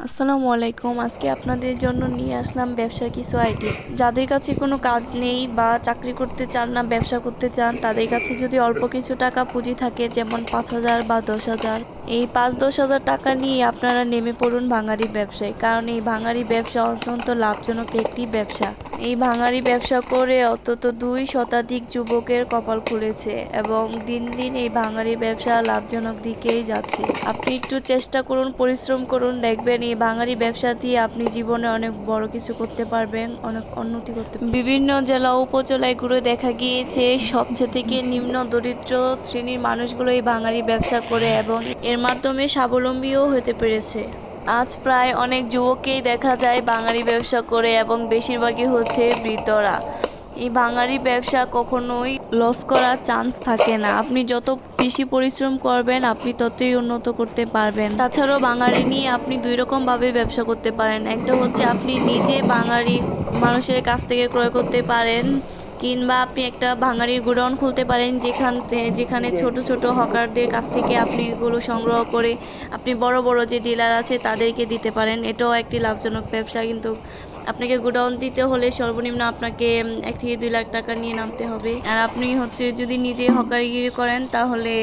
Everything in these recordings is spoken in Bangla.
আসসালামু আলাইকুম। আজকে আপনাদের জন্য নিয়ে আসলাম ব্যবসার কিছু আইডিয়া। যাদের কাছে কোনো কাজ নেই বা চাকরি করতে চান না, ব্যবসা করতে চান, তাদের কাছে যদি অল্প কিছু টাকা পুঁজি থাকে, যেমন 5,000 বা 10,000, এই 5-10 হাজার টাকা নিয়ে আপনারা নেমে পড়ুন ভাঙারি ব্যবসায়। কারণ এই ভাঙারি ব্যবসা অত্যন্ত লাভজনক একটি ব্যবসা। এই ভাঙারি ব্যবসা করে অন্তত 2 শতাধিক যুবকের কপাল খুলেছে এবং দিন দিন এই ভাঙারি ব্যবসা লাভজনক দিকেই যাচ্ছে। আপনি একটু চেষ্টা করুন, পরিশ্রম করুন, দেখবেন এই ভাঙারি ব্যবসা দিয়ে আপনি জীবনে অনেক বড় কিছু করতে পারবেন, অনেক উন্নতি করতে পারবেন। বিভিন্ন জেলা উপজেলায় ঘুরে দেখা গিয়েছে সবচেয়ে থেকে নিম্ন দরিদ্র শ্রেণীর মানুষগুলো এই ভাঙারি ব্যবসা করে এবং এর মাধ্যমে স্বাবলম্বীও হতে পেরেছে। আজ প্রায় অনেক যুবককেই দেখা যায় ভাঙারি ব্যবসা করে এবং বেশিরভাগই হচ্ছে বৃদ্ধরা। এই ভাঙারি ব্যবসা কখনোই লস করার চান্স থাকে না। আপনি যত বেশি পরিশ্রম করবেন আপনি ততই উন্নত করতে পারবেন। তাছাড়াও ভাঙারি নিয়ে আপনি 2 রকমভাবে ব্যবসা করতে পারেন। একটা হচ্ছে আপনি নিজে ভাঙারি মানুষের কাছ থেকে ক্রয় করতে পারেন, কিংবা আপনি একটা ভাঙারির গোডাউন খুলতে পারেন যেখানে ছোট ছোট হকারদের কাছ থেকে আপনি এগুলো সংগ্রহ করে আপনি বড় বড় যে ডিলার আছে তাদেরকে দিতে পারেন। এটাও একটি লাভজনক ব্যবসা, কিন্তু আপনাকে গোডাউন দিতে হলে সর্বনিম্ন আপনাকে 1 থেকে 2 লাখ টাকা নিয়ে নামতে হবে। আর আপনি হচ্ছে যদি নিজে হকারিগিরি করেন তাহলে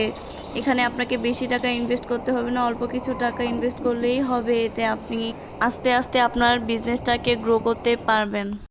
এখানে আপনাকে বেশি টাকা ইনভেস্ট করতে হবে না, অল্প কিছু টাকা ইনভেস্ট করলেই হবে। এতে আপনি আস্তে আস্তে আপনার বিজনেসটাকে গ্রো করতে পারবেন।